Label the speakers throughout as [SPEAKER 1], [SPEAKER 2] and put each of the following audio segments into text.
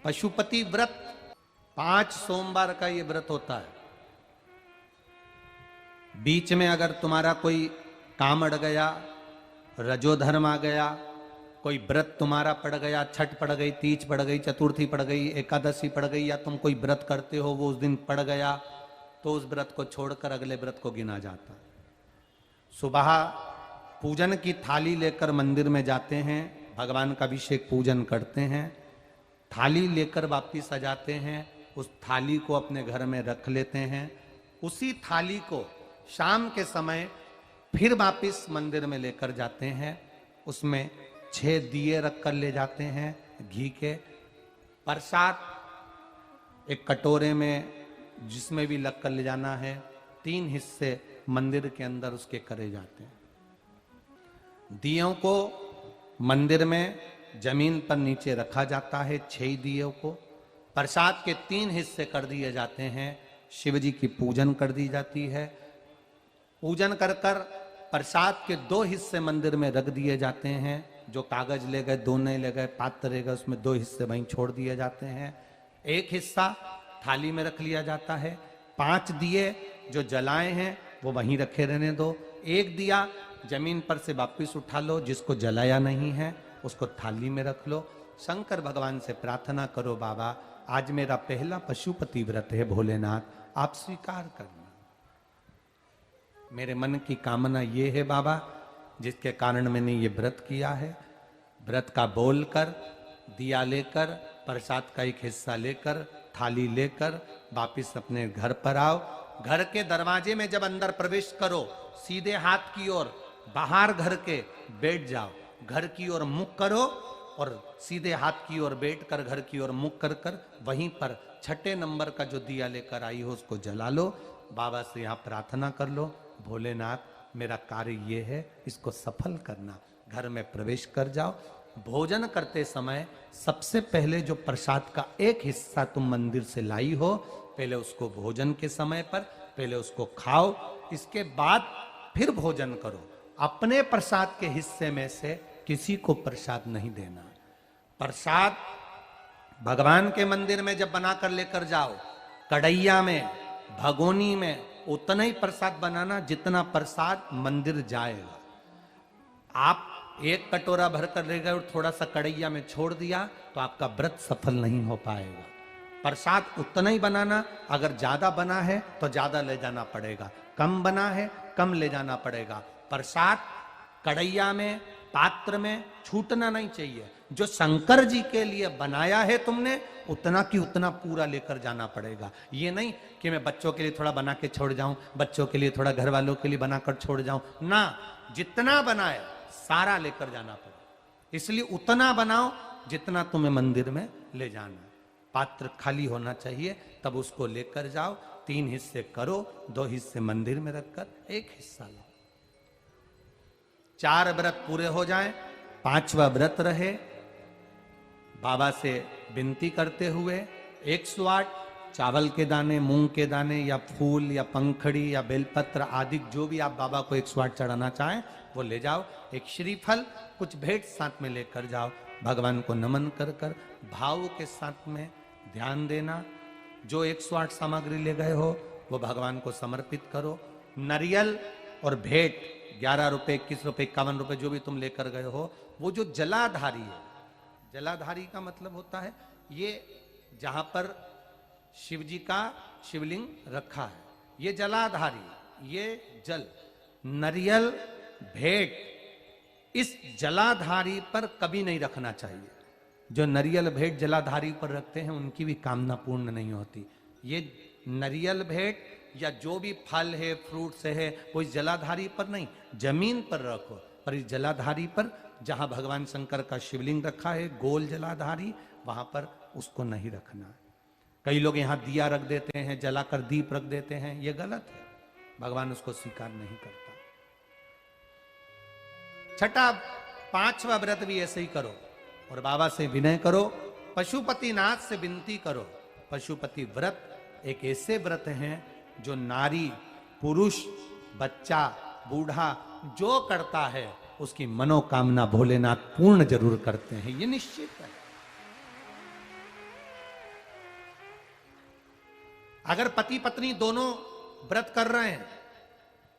[SPEAKER 1] पशुपति व्रत 5 सोमवार का ये व्रत होता है। बीच में अगर तुम्हारा कोई काम अड़ गया, रजोधर्म आ गया, कोई व्रत तुम्हारा पड़ गया, छठ पड़ गई, तीज पड़ गई, चतुर्थी पड़ गई, एकादशी पड़ गई, या तुम कोई व्रत करते हो वो उस दिन पड़ गया, तो उस व्रत को छोड़कर अगले व्रत को गिना जाता। सुबह पूजन की थाली लेकर मंदिर में जाते हैं, भगवान का अभिषेक पूजन करते हैं, थाली लेकर वापिस आ जाते हैं, उस थाली को अपने घर में रख लेते हैं। उसी थाली को शाम के समय फिर वापिस मंदिर में लेकर जाते हैं, उसमें 6 दिए रख कर ले जाते हैं घी के। प्रसाद एक कटोरे में जिसमें भी लग कर ले जाना है, 3 हिस्से मंदिर के अंदर उसके करे जाते हैं। दियों को मंदिर में जमीन पर नीचे रखा जाता है, 6 दियों को। प्रसाद के 3 हिस्से कर दिए जाते हैं, शिव जी की पूजन कर दी जाती है। पूजन कर कर प्रसाद के 2 हिस्से मंदिर में रख दिए जाते हैं, जो कागज ले गए, दोने ले गए, पात्र ले गए, उसमें 2 हिस्से वहीं छोड़ दिए जाते हैं। 1 हिस्सा थाली में रख लिया जाता है। 5 दिए जो जलाए हैं वो वहीं रखे रहने दो। 1 दिया जमीन पर से वापिस उठा लो, जिसको जलाया नहीं है उसको थाली में रख लो। शंकर भगवान से प्रार्थना करो, बाबा आज मेरा पहला पशुपति व्रत है, भोलेनाथ आप स्वीकार करना। मेरे मन की कामना ये है बाबा, जिसके कारण मैंने ये व्रत किया है। व्रत का बोलकर, दिया लेकर, प्रसाद का 1 हिस्सा लेकर, थाली लेकर वापिस अपने घर पर आओ। घर के दरवाजे में जब अंदर प्रवेश करो, सीधे हाथ की ओर बाहर घर के बैठ जाओ, घर की ओर मुख करो और सीधे हाथ की ओर बैठकर घर की ओर मुख कर कर वहीं पर 6ठे नंबर का जो दिया लेकर आई हो उसको जला लो। बाबा से यहाँ प्रार्थना कर लो, भोलेनाथ मेरा कार्य ये है, इसको सफल करना। घर में प्रवेश कर जाओ। भोजन करते समय सबसे पहले जो प्रसाद का 1 हिस्सा तुम मंदिर से लाई हो, पहले उसको भोजन के समय पर पहले उसको खाओ, इसके बाद फिर भोजन करो। अपने प्रसाद के हिस्से में से किसी को प्रसाद नहीं देना। प्रसाद भगवान के मंदिर में जब बनाकर लेकर जाओ, कढ़ैया में, भगोनी में उतना ही प्रसाद बनाना जितना प्रसाद मंदिर जाएगा। आप 1 कटोरा भर कर ले गए और थोड़ा सा कढ़ैया में छोड़ दिया तो आपका व्रत सफल नहीं हो पाएगा। प्रसाद उतना ही बनाना, अगर ज्यादा बना है तो ज्यादा ले जाना पड़ेगा, कम बना है कम ले जाना पड़ेगा। प्रसाद कढ़ैया में, पात्र में छूटना नहीं चाहिए। जो शंकर जी के लिए बनाया है तुमने, उतना की उतना पूरा लेकर जाना पड़ेगा। ये नहीं कि मैं बच्चों के लिए थोड़ा बना के छोड़ जाऊं, बच्चों के लिए थोड़ा घर वालों के लिए बनाकर छोड़ जाऊं ना, जितना बनाए सारा लेकर जाना पड़ेगा। इसलिए उतना बनाओ जितना तुम्हें मंदिर में ले जाना। पात्र खाली होना चाहिए, तब उसको लेकर जाओ। 3 हिस्से करो, 2 हिस्से मंदिर में रखकर 1 हिस्सा लो। 4 व्रत पूरे हो जाएं, 5वां व्रत रहे। बाबा से विनती करते हुए 108 चावल के दाने, मूंग के दाने या फूल या पंखड़ी या बेलपत्र आदि जो भी आप बाबा को 108 चढ़ाना चाहें वो ले जाओ। 1 श्रीफल, कुछ भेंट साथ में लेकर जाओ। भगवान को नमन कर कर भाव के साथ में ध्यान देना। जो 108 सामग्री ले गए हो वो भगवान को समर्पित करो। नारियल और भेंट 11 रुपए, 21 रुपए, 51 रुपए जो भी तुम लेकर गए हो, वो जो जलाधारी है, जलाधारी का मतलब होता है ये जहां पर शिव जी का शिवलिंग रखा है, ये जलाधारी, ये जल, नारियल, भेंट इस जलाधारी पर कभी नहीं रखना चाहिए। जो नारियल भेंट जलाधारी पर रखते हैं उनकी भी कामना पूर्ण नहीं होती। ये नारियल भेंट या जो भी फल है, फ्रूट्स है, वो इस जलाधारी पर नहीं, जमीन पर रखो। पर इस जलाधारी पर जहां भगवान शंकर का शिवलिंग रखा है, गोल जलाधारी, वहां पर उसको नहीं रखना। कई लोग यहां दिया रख देते हैं, जलाकर दीप रख देते हैं, ये गलत है, भगवान उसको स्वीकार नहीं करता। 6ठा 5वां व्रत भी ऐसे ही करो और बाबा से विनय करो, पशुपति नाथ से विनती करो। पशुपति व्रत एक ऐसे व्रत हैं जो नारी, पुरुष, बच्चा, बूढ़ा जो करता है उसकी मनोकामना भोलेनाथ पूर्ण जरूर करते हैं, ये निश्चित है। अगर पति पत्नी दोनों व्रत कर रहे हैं,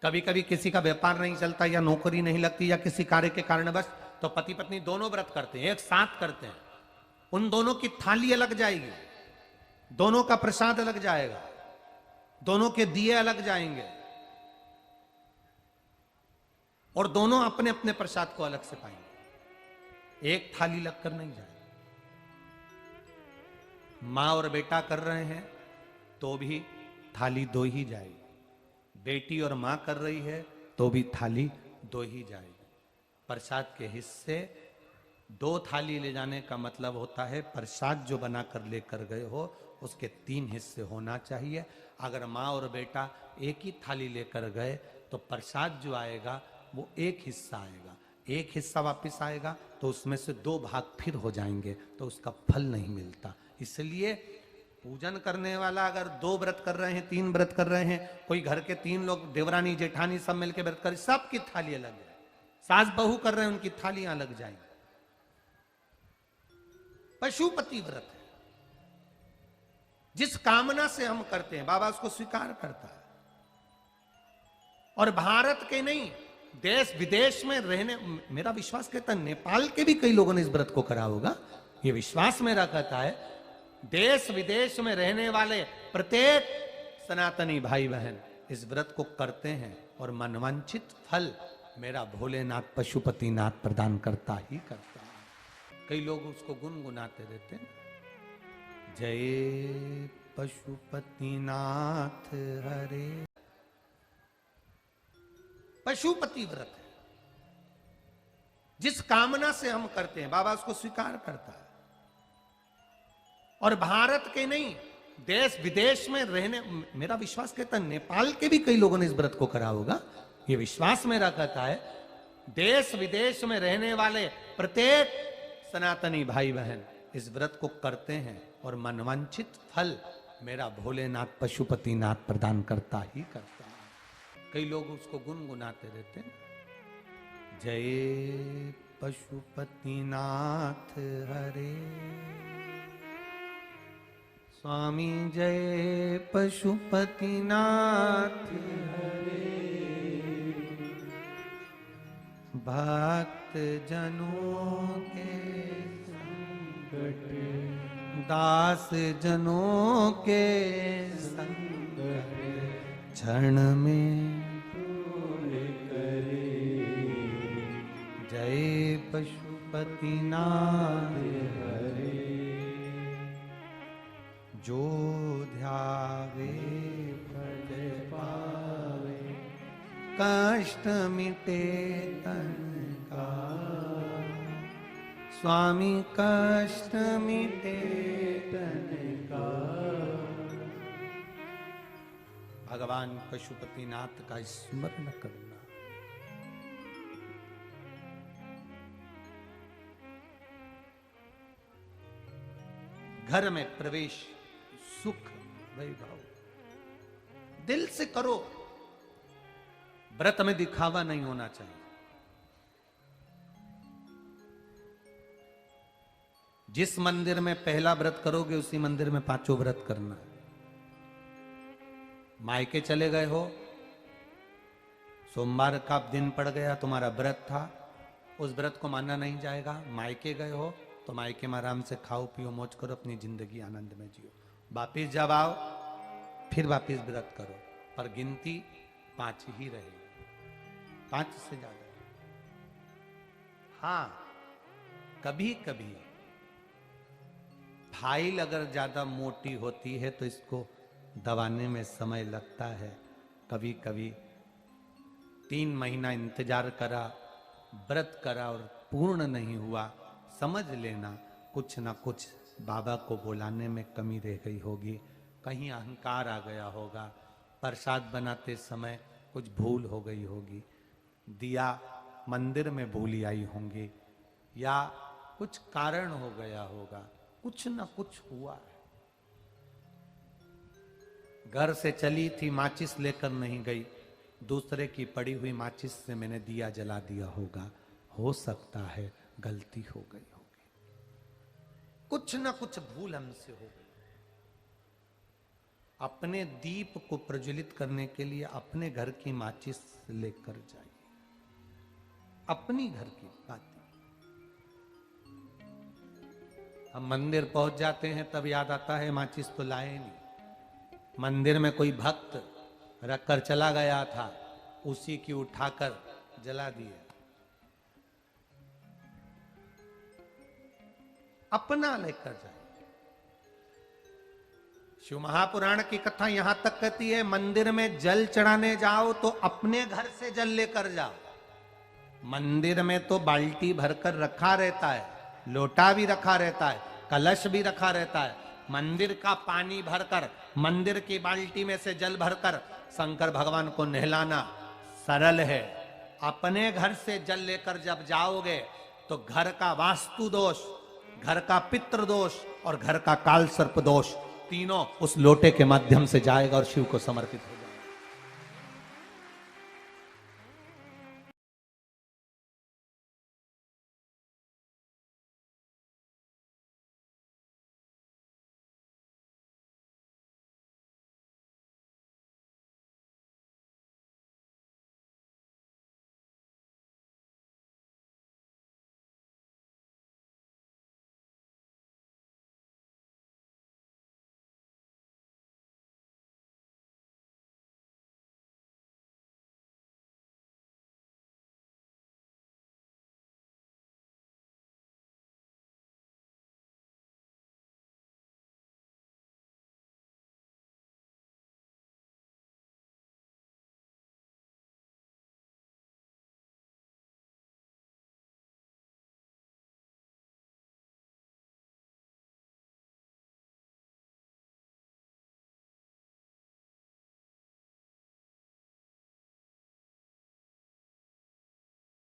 [SPEAKER 1] कभी कभी किसी का व्यापार नहीं चलता या नौकरी नहीं लगती या किसी कार्य के कारणवश, तो पति पत्नी दोनों व्रत करते हैं, एक साथ करते हैं, उन दोनों की थाली अलग जाएगी, दोनों का प्रसाद अलग जाएगा, दोनों के दिए अलग जाएंगे और दोनों अपने अपने प्रसाद को अलग से पाएंगे, एक थाली लगकर नहीं जाएगी। मां और बेटा कर रहे हैं तो भी थाली दो ही जाएगी, बेटी और मां कर रही है तो भी थाली दो ही जाएगी। प्रसाद के हिस्से दो थाली ले जाने का मतलब होता है प्रसाद जो बनाकर लेकर गए हो उसके 3 हिस्से होना चाहिए। अगर माँ और बेटा एक ही थाली लेकर गए तो प्रसाद जो आएगा वो एक हिस्सा आएगा, एक हिस्सा वापस आएगा तो उसमें से 2 भाग फिर हो जाएंगे, तो उसका फल नहीं मिलता। इसलिए पूजन करने वाला अगर 2 व्रत कर रहे हैं, 3 व्रत कर रहे हैं, कोई घर के 3 लोग देवरानी जेठानी सब मिलकर व्रत कर, सबकी थाली अलग है, सास बहू कर रहे हैं उनकी थालियां अलग जाएंगी। पशुपति व्रत है, जिस कामना से हम करते हैं बाबा उसको स्वीकार करता है। और भारत के नहीं, देश विदेश में रहने, मेरा विश्वास कहता है नेपाल के भी कई लोगों ने इस व्रत को करा होगा, ये विश्वास मेरा कहता है। देश विदेश में रहने वाले प्रत्येक सनातनी भाई बहन इस व्रत को करते हैं और मनवांछित फल मेरा भोलेनाथ पशुपतिनाथ प्रदान करता ही करता है। कई लोग उसको गुनगुनाते रहते हैं, जय पशुपतिनाथ हरे। पशुपति व्रत है, जिस कामना से हम करते हैं बाबा उसको स्वीकार करता है। और भारत के नहीं, देश विदेश में रहने, मेरा विश्वास कहता है नेपाल के भी कई लोगों ने इस व्रत को करा होगा, ये विश्वास मेरा कहता है। देश विदेश में रहने वाले प्रत्येक सनातनी भाई बहन इस व्रत को करते हैं और मनवांछित फल मेरा भोलेनाथ पशुपतिनाथ प्रदान करता ही करता है। कई लोग उसको गुनगुनाते रहते हैं, जय पशुपतिनाथ हरे। स्वामी जय पशुपतिनाथ हरे। भक्त जनों के संकट, दास जनों के संकट क्षण में दूर करे। जय पशुपतिनाथ हरे। जो ध्यावे फल पावे, कष्ट मिटे तन का। स्वामी कष्ट मिटे तन का। भगवान पशुपतिनाथ का स्मरण करना। घर में प्रवेश, सुख वैभव दिल से करो, व्रत में दिखावा नहीं होना चाहिए। जिस मंदिर में पहला व्रत करोगे उसी मंदिर में 5 व्रत करना है। मायके चले गए हो, सोमवार का दिन पड़ गया, तुम्हारा व्रत था, उस व्रत को मानना नहीं जाएगा। मायके गए हो तो मायके में आराम से खाओ पियो मौज करो, अपनी जिंदगी आनंद में जियो। वापिस जब आओ फिर वापिस व्रत करो, पर गिनती 5 ही रहेगी, 5 से ज्यादा। हाँ, कभी कभी फाइल अगर ज्यादा मोटी होती है तो इसको दबाने में समय लगता है। कभी कभी 3 महीना इंतजार करा, व्रत करा और पूर्ण नहीं हुआ, समझ लेना कुछ ना कुछ बाबा को बुलाने में कमी रह गई होगी, कहीं अहंकार आ गया होगा, प्रसाद बनाते समय कुछ भूल हो गई होगी, दिया मंदिर में भूली आई होंगी, या कुछ कारण हो गया होगा, कुछ ना कुछ हुआ है। घर से चली थी, माचिस लेकर नहीं गई, दूसरे की पड़ी हुई माचिस से मैंने दिया जला दिया होगा, हो सकता है गलती हो गई होगी, कुछ ना कुछ भूल हमसे हो गई। अपने दीप को प्रज्वलित करने के लिए अपने घर की माचिस लेकर जाइए, अपनी घर की बात। हम मंदिर पहुंच जाते हैं तब याद आता है माचिस तो लाए नहीं। मंदिर में कोई भक्त रखकर चला गया था, उसी की उठाकर जला दिया। अपना लेकर जाए। शिव महापुराण की कथा यहां तक कहती है, मंदिर में जल चढ़ाने जाओ तो अपने घर से जल लेकर जाओ। मंदिर में तो बाल्टी भरकर रखा रहता है, लोटा भी रखा रहता है, कलश भी रखा रहता है। मंदिर का पानी भरकर, मंदिर की बाल्टी में से जल भरकर शंकर भगवान को नहलाना सरल है। अपने घर से जल लेकर जब जाओगे तो घर का वास्तु दोष, घर का पितृ दोष और घर का काल सर्प दोष तीनों उस लोटे के माध्यम से जाएगा और शिव को समर्पित होगा।